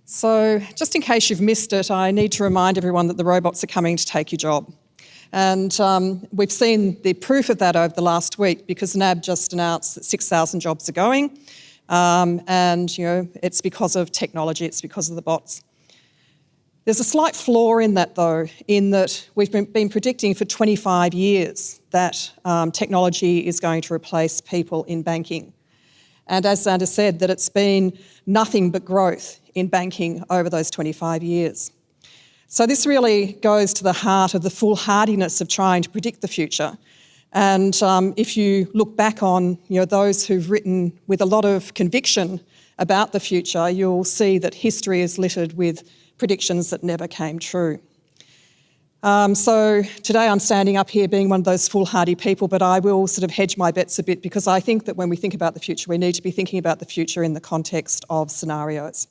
So just in case you've missed it, I need to remind everyone that the robots are coming to take your job. And we've seen the proof of that over the last week because NAB just announced that 6,000 jobs are going. And it's because of technology, it's because of the bots. There's a slight flaw in that though, in that we've been predicting for 25 years that technology is going to replace people in banking. And as Xander said, that it's been nothing but growth in banking over those 25 years. So this really goes to the heart of the foolhardiness of trying to predict the future. And if you look back on those who've written with a lot of conviction about the future, you'll see that history is littered with predictions that never came true. So today I'm standing up here being one of those foolhardy people, but I will sort of hedge my bets a bit because I think that when we think about the future, we need to be thinking about the future in the context of scenarios.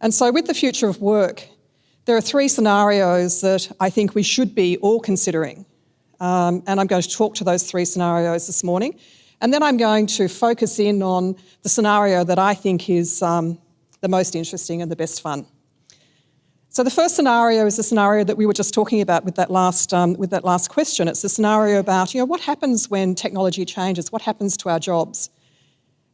And so with the future of work, there are three scenarios that I think we should be all considering. And I'm going to talk to those three scenarios this morning. And then I'm going to focus in on the scenario that I think is the most interesting and the best fun. So the first scenario is the scenario that we were just talking about with that last question. It's the scenario about what happens when technology changes, what happens to our jobs.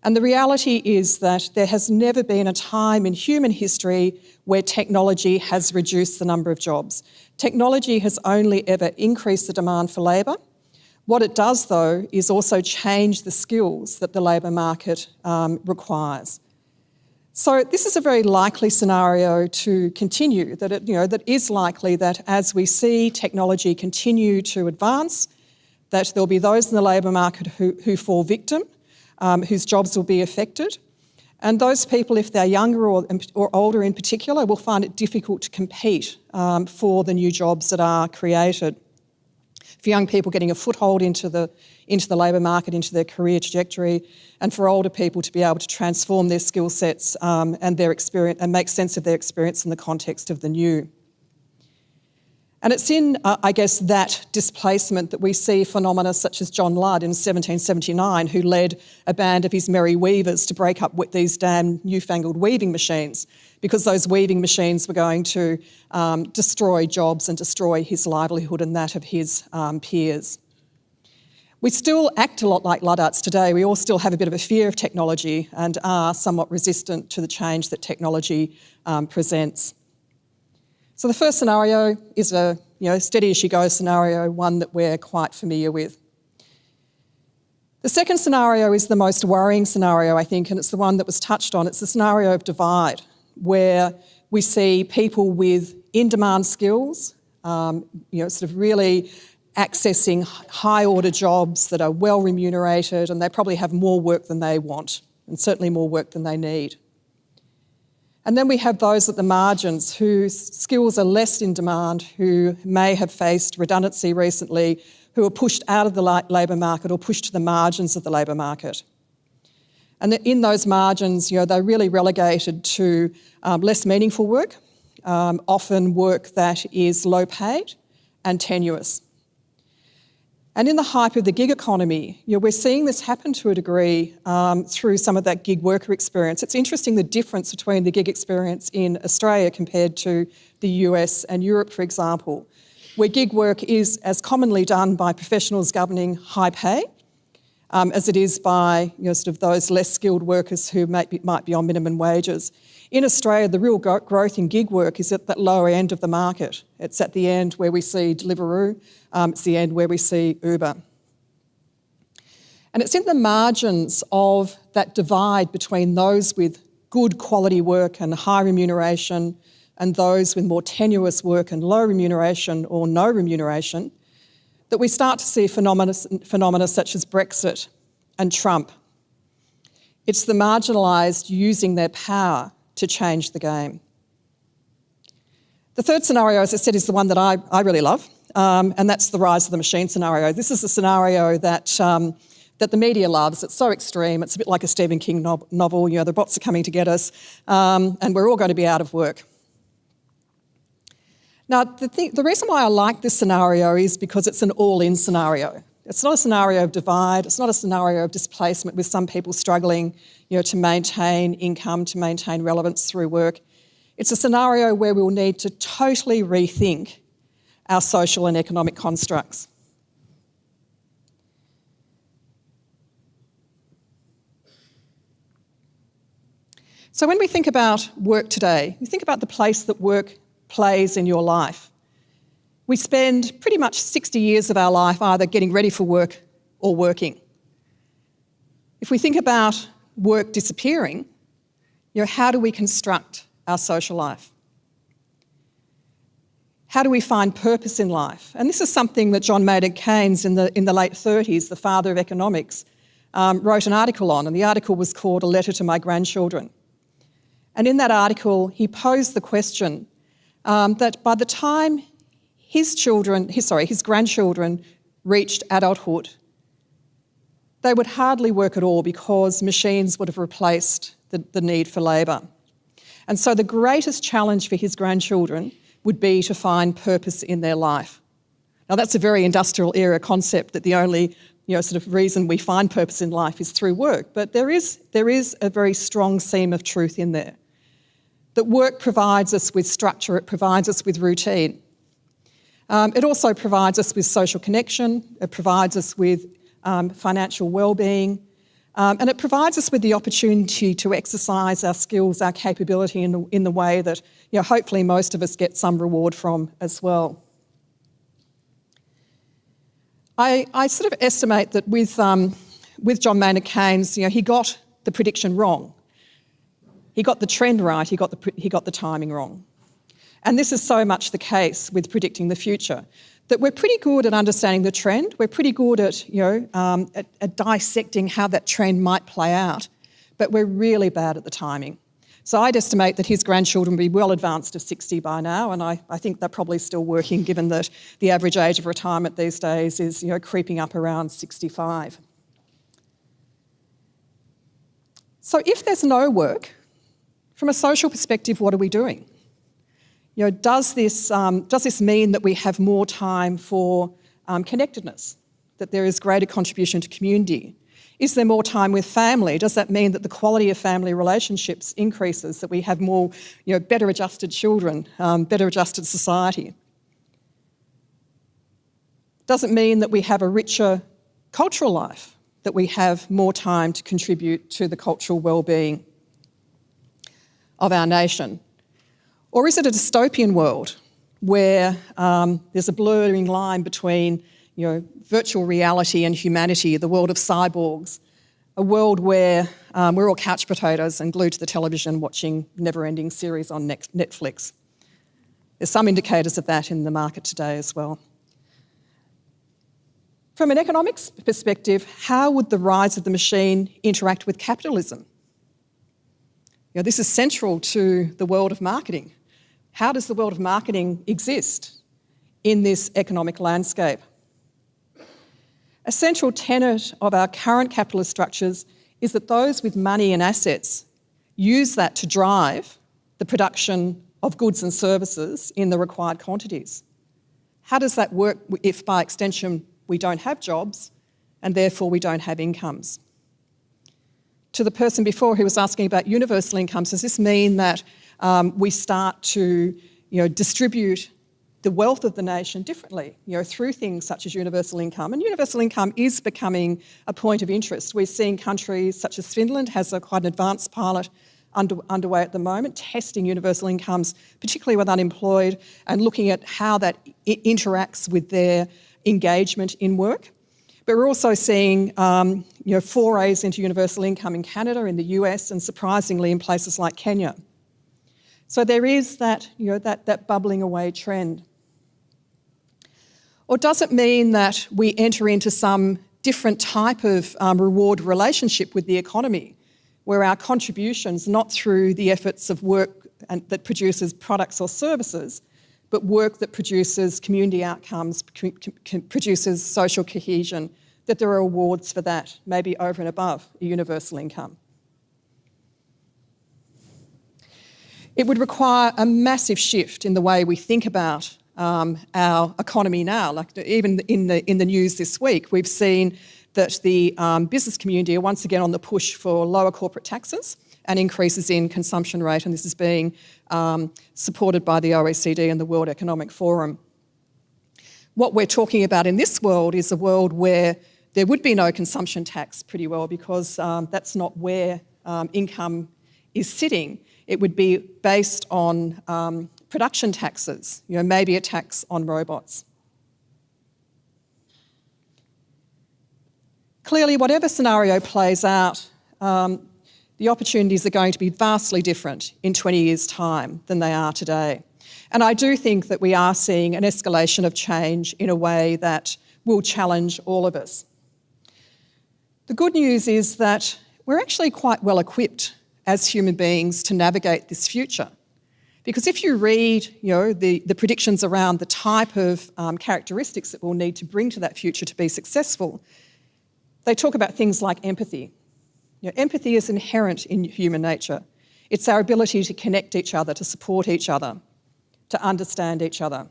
And the reality is that there has never been a time in human history where technology has reduced the number of jobs. Technology has only ever increased the demand for labour. What it does, though, is also change the skills that the labour market requires. So this is a very likely scenario to continue, that is likely that as we see technology continue to advance, that there'll be those in the labour market who fall victim, whose jobs will be affected. And those people, if they're younger or older in particular, will find it difficult to compete for the new jobs that are created. For young people getting a foothold into the labour market, into their career trajectory, and for older people to be able to transform their skill sets and their experience and make sense of their experience in the context of the new. And it's in, I guess, that displacement that we see phenomena such as John Ludd in 1779, who led a band of his merry weavers to break up with these damn newfangled weaving machines, because those weaving machines were going to destroy jobs and destroy his livelihood and that of his peers. We still act a lot like Luddites today. We all still have a bit of a fear of technology and are somewhat resistant to the change that technology presents. So the first scenario is a steady as she goes scenario, one that we're quite familiar with. The second scenario is the most worrying scenario, I think, and it's the one that was touched on. It's the scenario of divide, where we see people with in-demand skills, sort of really accessing high-order jobs that are well remunerated, and they probably have more work than they want, and certainly more work than they need. And then we have those at the margins whose skills are less in demand, who may have faced redundancy recently, who are pushed out of the labour market or pushed to the margins of the labour market. And in those margins, they're really relegated to less meaningful work, often work that is low paid and tenuous. And in the hype of the gig economy, we're seeing this happen to a degree through some of that gig worker experience. It's interesting the difference between the gig experience in Australia compared to the US and Europe, for example, where gig work is as commonly done by professionals governing high pay as it is by sort of those less skilled workers who might be on minimum wages. In Australia, the real growth in gig work is at that lower end of the market. It's at the end where we see Deliveroo, it's the end where we see Uber. And it's in the margins of that divide between those with good quality work and high remuneration and those with more tenuous work and low remuneration or no remuneration that we start to see phenomena such as Brexit and Trump. It's the marginalised using their power to change the game. The third scenario, as I said, is the one that I really love, and that's the rise of the machine scenario. This is a scenario that the media loves. It's so extreme. It's a bit like a Stephen King novel. The bots are coming to get us, and we're all going to be out of work. Now, the reason why I like this scenario is because it's an all-in scenario. It's not a scenario of divide. It's not a scenario of displacement with some people struggling, to maintain income, to maintain relevance through work. It's a scenario where we'll need to totally rethink our social and economic constructs. So when we think about work today, we think about the place that work plays in your life. We spend pretty much 60 years of our life either getting ready for work or working. If we think about work disappearing, how do we construct our social life? How do we find purpose in life? And this is something that John Maynard Keynes in the late 30s, the father of economics, wrote an article on, and the article was called A Letter to My Grandchildren. And in that article, he posed the question that by the time his grandchildren reached adulthood, they would hardly work at all because machines would have replaced the need for labour. And so the greatest challenge for his grandchildren would be to find purpose in their life. Now that's a very industrial era concept, that the only sort of reason we find purpose in life is through work. But there is a very strong seam of truth in there. That work provides us with structure, it provides us with routine. It also provides us with social connection, it provides us with financial well-being, and it provides us with the opportunity to exercise our skills, our capability in the way that hopefully most of us get some reward from as well. I sort of estimate that with John Maynard Keynes, he got the prediction wrong. He got the trend right, he got the timing wrong. And this is so much the case with predicting the future, that we're pretty good at understanding the trend, we're pretty good at, at dissecting how that trend might play out, but we're really bad at the timing. So I'd estimate that his grandchildren will be well advanced of 60 by now, and I think they're probably still working, given that the average age of retirement these days is creeping up around 65. So if there's no work, from a social perspective, what are we doing? Does this mean that we have more time for connectedness, that there is greater contribution to community? Is there more time with family? Does that mean that the quality of family relationships increases, that we have more, better adjusted children, better adjusted society? Does it mean that we have a richer cultural life, that we have more time to contribute to the cultural well-being of our nation? Or is it a dystopian world where there's a blurring line between virtual reality and humanity, the world of cyborgs, a world where we're all couch potatoes and glued to the television watching never-ending series on Netflix? There's some indicators of that in the market today as well. From an economics perspective, how would the rise of the machine interact with capitalism? This is central to the world of marketing. How does the world of marketing exist in this economic landscape? A central tenet of our current capitalist structures is that those with money and assets use that to drive the production of goods and services in the required quantities. How does that work if, by extension, we don't have jobs and therefore we don't have incomes? To the person before who was asking about universal incomes, does this mean that we start to distribute the wealth of the nation differently, through things such as universal income? And universal income is becoming a point of interest. We're seeing countries such as Finland has quite an advanced pilot underway at the moment, testing universal incomes, particularly with unemployed, and looking at how that interacts with their engagement in work. But we're also seeing forays into universal income in Canada, in the US, and surprisingly in places like Kenya. So there is that, that bubbling away trend. Or does it mean that we enter into some different type of reward relationship with the economy, where our contributions, not through the efforts of work that produces products or services, but work that produces community outcomes, produces social cohesion, that there are awards for that, maybe over and above a universal income? It would require a massive shift in the way we think about our economy now. Like even in the news this week, we've seen that the business community are once again on the push for lower corporate taxes and increases in consumption rate, and this is being supported by the OECD and the World Economic Forum. What we're talking about in this world is a world where there would be no consumption tax pretty well, because that's not where income is sitting. It would be based on production taxes, maybe a tax on robots. Clearly, whatever scenario plays out, the opportunities are going to be vastly different in 20 years' time than they are today. And I do think that we are seeing an escalation of change in a way that will challenge all of us. The good news is that we're actually quite well equipped as human beings to navigate this future. Because if you read the predictions around the type of characteristics that we'll need to bring to that future to be successful, they talk about things like empathy. Empathy is inherent in human nature. It's our ability to connect each other, to support each other, to understand each other.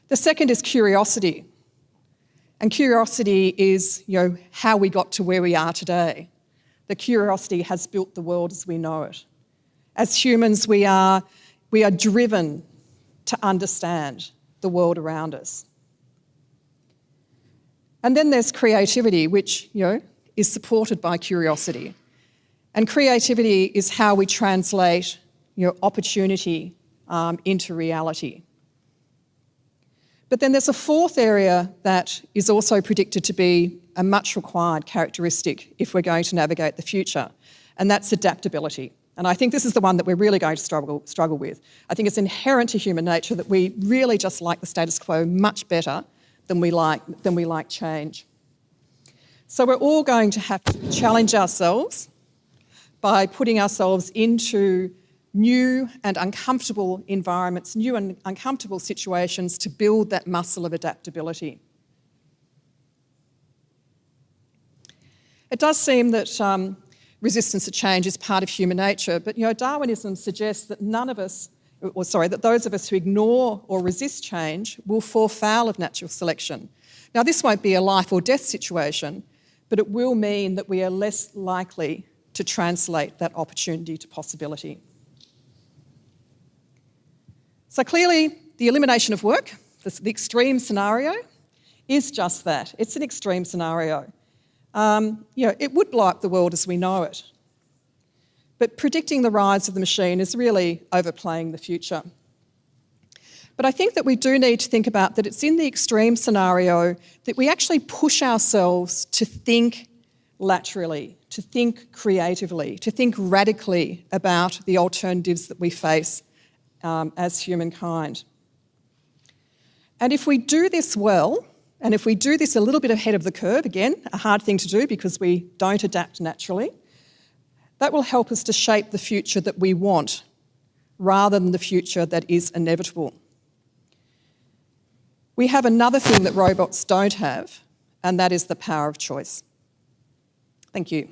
The second is curiosity. And curiosity is, how we got to where we are today. The curiosity has built the world as we know it. As humans, we are driven to understand the world around us. And then there's creativity, which, is supported by curiosity. And creativity is how we translate, opportunity into reality. But then there's a fourth area that is also predicted to be a much required characteristic if we're going to navigate the future, and that's adaptability. And I think this is the one that we're really going to struggle with. I think it's inherent to human nature that we really just like the status quo much better than we like change. So we're all going to have to challenge ourselves by putting ourselves into new and uncomfortable environments, new and uncomfortable situations to build that muscle of adaptability. It does seem that resistance to change is part of human nature, but Darwinism suggests that that those of us who ignore or resist change will fall foul of natural selection. Now, this won't be a life or death situation, but it will mean that we are less likely to translate that opportunity to possibility. So clearly, the elimination of work, the extreme scenario, is just that. It's an extreme scenario. It would blow up the world as we know it. But predicting the rise of the machine is really overplaying the future. But I think that we do need to think about that it's in the extreme scenario that we actually push ourselves to think laterally, to think creatively, to think radically about the alternatives that we face as humankind. And if we do this well, and if we do this a little bit ahead of the curve, again, a hard thing to do because we don't adapt naturally, that will help us to shape the future that we want rather than the future that is inevitable. We have another thing that robots don't have, and that is the power of choice. Thank you.